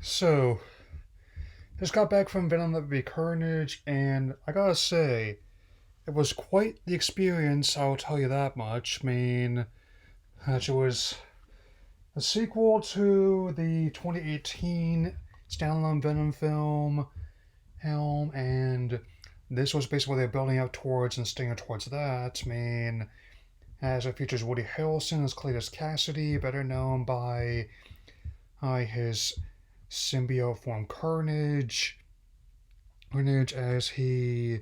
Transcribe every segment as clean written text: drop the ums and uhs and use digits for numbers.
So, just got back from Venom that would be Carnage, and I gotta say, it was quite the experience, I'll tell you that much. I mean, it was a sequel to the 2018 standalone Venom film, and this was basically what they're building up towards and stinging towards that. I mean, as it features Woody Harrelson as Cletus Cassidy, better known by his symbiote form Carnage, as he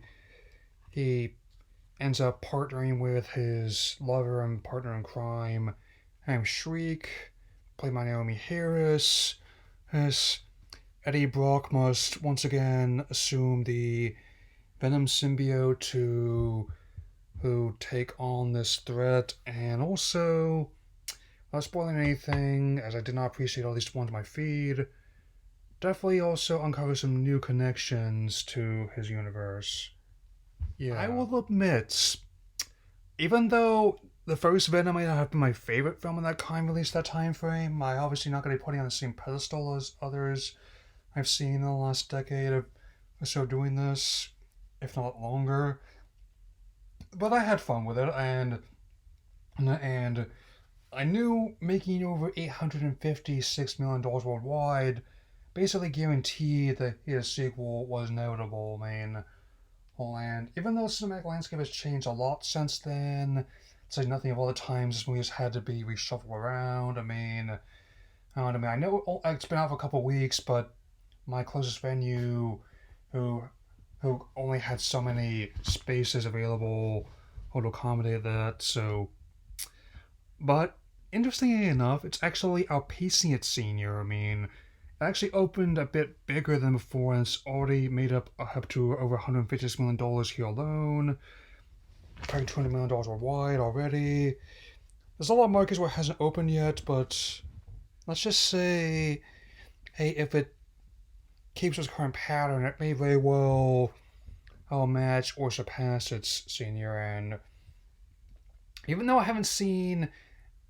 ends up partnering with his lover and partner in crime, Shriek, played by Naomi Harris. As Eddie Brock must once again assume the Venom symbiote to who take on this threat, and also, without spoiling anything, as I did not appreciate all these ones on my feed, definitely also uncover some new connections to his universe. Yeah. I will admit, even though the first Venom might not have been my favorite film in that kind released that time frame, I obviously not going to be putting on the same pedestal as others I've seen in the last decade of so doing this, if not longer. But I had fun with it, and I knew making over $856 million worldwide basically guaranteed that his sequel was notable. I mean, and even though the cinematic landscape has changed a lot since then, it's like nothing of all the times this movie has had to be reshuffled around. I know it's been out for a couple of weeks, but my closest venue, who who only had so many spaces available to accommodate that, so but interestingly enough, it's actually outpacing its senior. I mean, it actually opened a bit bigger than before, and it's already made up to over $156 million here alone, probably $200 million worldwide already. There's a lot of markets where it hasn't opened yet, but let's just say, hey, if it keeps its current pattern, it may very well match or surpass its senior. And even though I haven't seen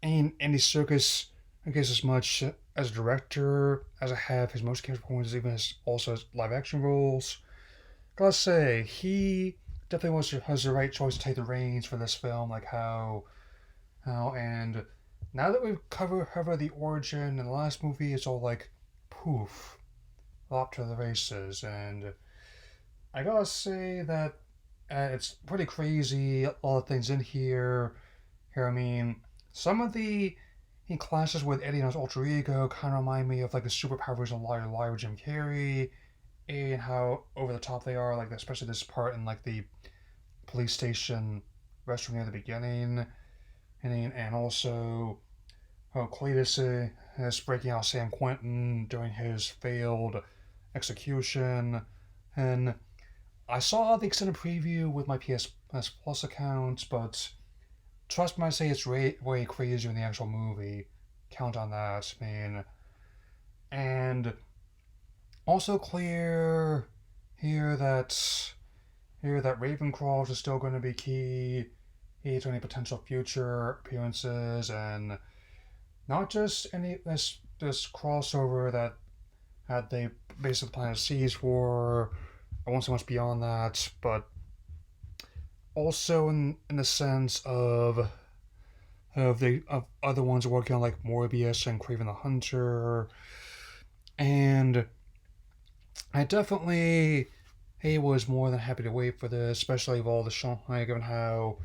Andy Serkis, I guess, as much as a director as I have his motion capture performances, even his live action roles. Gotta say, he definitely has the right choice to take the reins for this film. Like and now that we've covered the origin in the last movie, it's all like poof, off to the races. And I gotta say that it's pretty crazy. All the things in here, I mean, some of the he clashes with Eddie and his alter ego kind of remind me of like the superpowers of Liar Liar with Jim Carrey, and how over the top they are. Like especially this part in like the police station restroom near the beginning, and also Cletus is breaking out Sam Quentin during his failed execution, and I saw the extended preview with my PS Plus account, but trust me, I say it's way crazier than the actual movie. Count on that, I mean. And also clear here that Ravencroft is still going to be key to any potential future appearances, and not just any this crossover that they basically plan to seize for. I won't say much beyond that, but also in the sense of other ones working on like Morbius and Craven the Hunter, and I definitely was more than happy to wait for this, especially with all the Shanghai, given how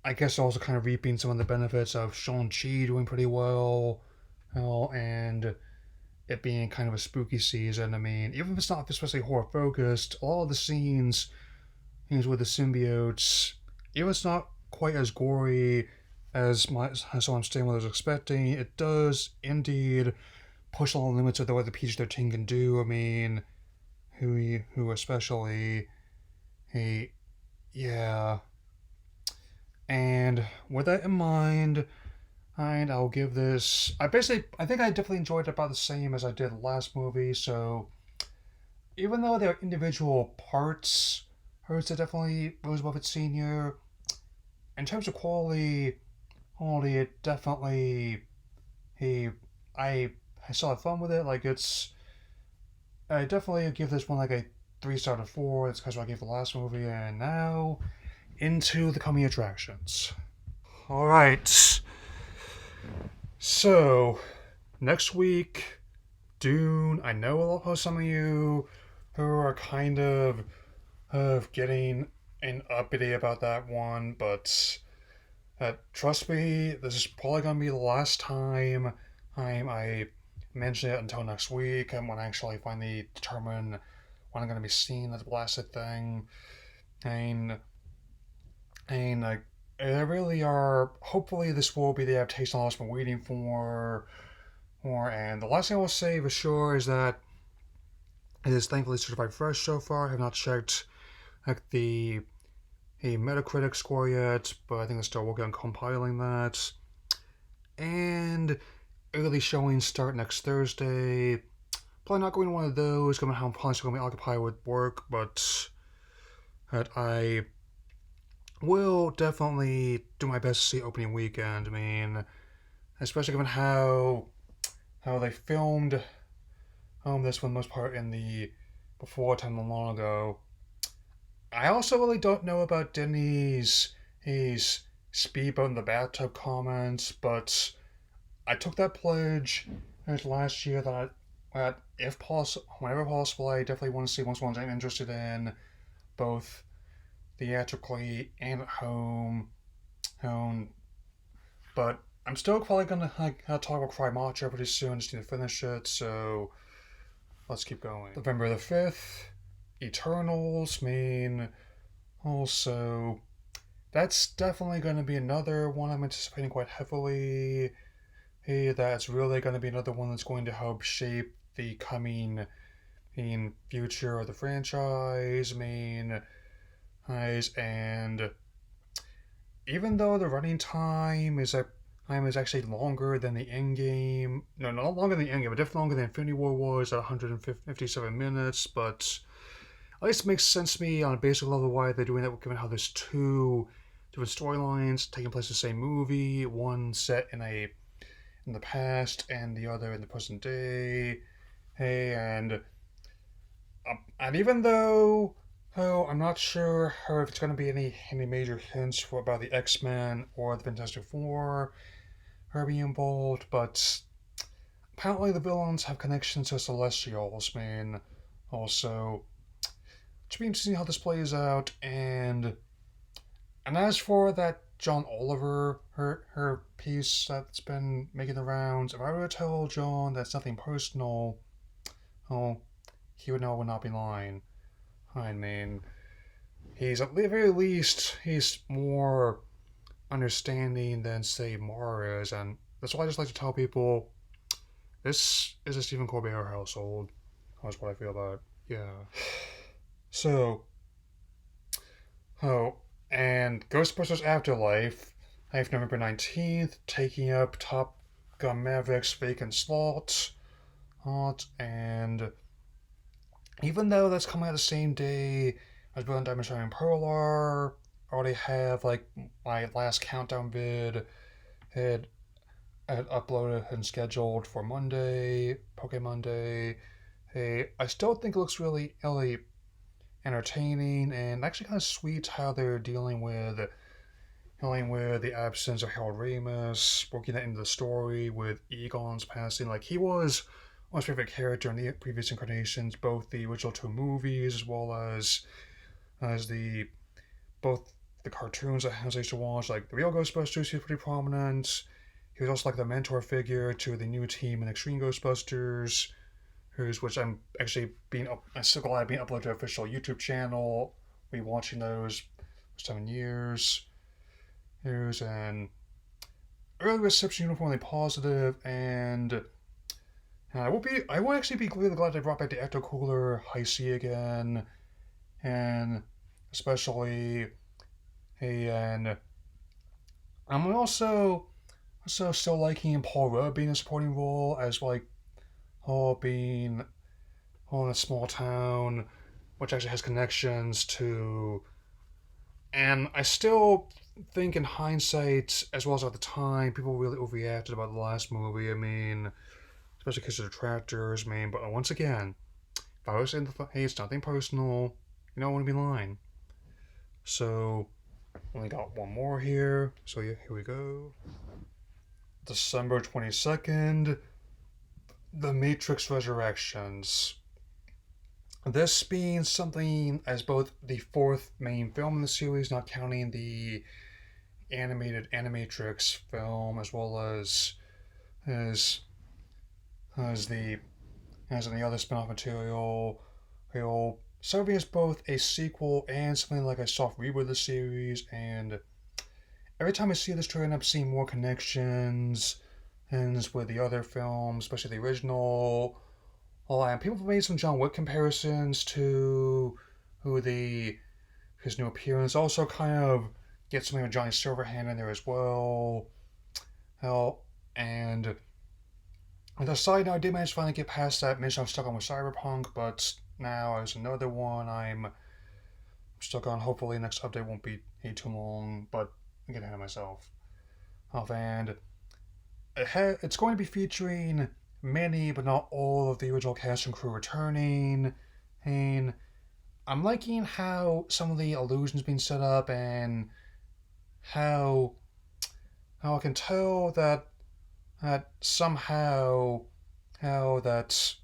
I guess also kind of reaping some of the benefits of Shang-Chi doing pretty well, and it being kind of a spooky season. I mean, even if it's not especially horror focused, all of the scenes with the symbiotes, even if it's not quite as gory as I'm staying what I was expecting, it does indeed push all the limits of what the PG-13 can do. I mean, who especially, he, yeah. And with that in mind, and I'll give this. I think I definitely enjoyed it about the same as I did the last movie. So even though there are individual parts, hers it definitely was above its senior. In terms of quality, it definitely he I still had fun with it. Like I definitely give this one like a 3 star out of 4. It's because I gave the last movie, and now into the coming attractions. All right. So next week, Dune. I know some of you who are kind of getting an uppity about that one, but trust me, this is probably gonna be the last time I mention it until next week, and when I actually finally determine when I'm gonna be seeing that blasted thing. And like, they really are. Hopefully, this will be the adaptation I've been waiting for. And the last thing I will say for sure is that it is thankfully certified fresh so far. I have not checked like the a Metacritic score yet, but I think they're still working on compiling that. And early showings start next Thursday. Probably not going to one of those, given how I'm probably still going to be occupied with work, but I will definitely do my best to see opening weekend. I mean, especially given how they filmed this for the most part in the before time long ago. I also really don't know about Denny's his speedboat in the bathtub comments, but I took that pledge last year that if possible, whenever possible, I definitely want to see once ones I'm interested in, both theatrically and at home. Home, but I'm still probably gonna talk about Cry Macho pretty soon. Just need to finish it, so let's keep going. November the 5th, Eternals. Also, that's definitely going to be another one I'm anticipating quite heavily. Hey, that's really going to be another one that's going to help shape the coming future of the franchise. And even though the running time is actually longer than the end game. No, not longer than the end game, but definitely longer than Infinity War was at 157 minutes. But at least it makes sense to me on a basic level why they're doing that, given how there's two different storylines taking place in the same movie, one set in the past and the other in the present day. Hey, and even though I'm not sure if it's going to be any major hints about the X-Men or the Fantastic Four are being involved, but apparently the villains have connections to Celestials. Also, it's be interesting how this plays out. And as for that John Oliver, her piece that's been making the rounds, if I were to tell John that's nothing personal, oh, he would know I would not be lying. I mean, he's at the very least he's more understanding than say Mara is, and that's why I just like to tell people this is a Stephen Colbert household. That's what I feel about it. Yeah. So, and Ghostbusters Afterlife, November 19th, taking up Top Gun Maverick's vacant slot. And even though that's coming out the same day as Bill and Diamond Shining Pearl are, I already have like my last countdown vid had uploaded and scheduled for Monday, Poke Monday. Hey, I still think it looks really entertaining and actually kind of sweet how they're dealing with the absence of Harold Ramis, working that into the story with Egon's passing. Like, he was my favorite character in the previous incarnations, both the original two movies as well as the both the cartoons I used to watch. Like the real Ghostbusters, he was pretty prominent. He was also like the mentor figure to the new team in Extreme Ghostbusters, which I'm actually I'm so glad being uploaded to an official YouTube channel. Been watching those for 7 years. And early reception uniformly positive, and I will actually be really glad they brought back the Ecto Cooler High C again, and especially and I'm also still liking Paul Rudd being a supporting role as like being in a small town, which actually has connections to. And I still think, in hindsight, as well as at the time, people really overreacted about the last movie. I mean, especially because of the detractors. But once again, if I was saying, hey, it's nothing personal, you know, I wouldn't be lying. So, only got one more here. So, yeah, here we go. December 22nd, The Matrix Resurrections. This being something as both the fourth main film in the series, not counting the animated Animatrix film, as well as as the as any other spin-off material, will serving as both a sequel and something like a soft reboot of the series. And every time I see this trailer, I end up seeing more connections and with the other films, especially the original. And people have made some John Wick comparisons to who the his new appearance. Also, kind of get something with Johnny Silverhand in there as well. Hell, and on the side note, I did manage to finally get past that mission I'm stuck on with Cyberpunk, but now there's another one I'm stuck on. Hopefully, the next update won't be too long, but I'm getting ahead of myself. And it's going to be featuring many, but not all, of the original cast and crew returning. And I'm liking how some of the illusions being set up, and how I can tell that somehow how that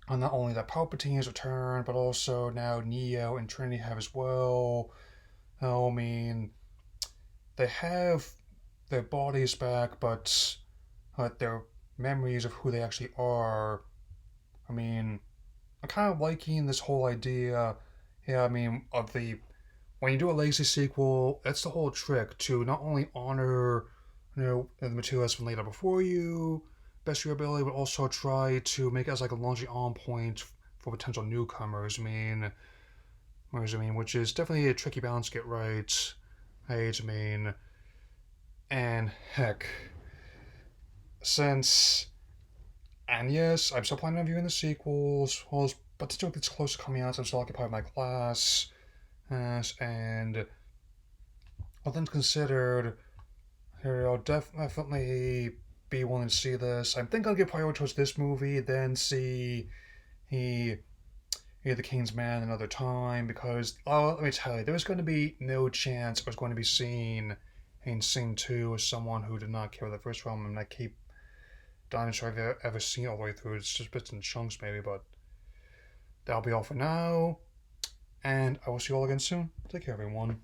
not only that Palpatine has returned, but also now Neo and Trinity have as well. I mean, they have their bodies back, but their memories of who they actually are. I mean, I'm kind of liking this whole idea. Yeah, I mean, of the when you do a legacy sequel, that's the whole trick, to not only honor, the material that's been laid out before you, best of your ability, but also try to make it as like a launching on point for potential newcomers. Which is definitely a tricky balance to get right. And heck, since and yes, I'm still planning on viewing the sequels. But still gets close to coming out, so I'm still occupied with my class. And all things considered, I'll definitely be willing to see this. I think I'll give priority towards this movie, then see he The King's Man another time, because let me tell you, there's going to be no chance I was going to be seeing in Sing 2 as someone who did not care for the first film, and I keep dying sure I've ever seen it all the way through. It's just bits and chunks maybe, but that'll be all for now, and I will see you all again soon. Take care, everyone.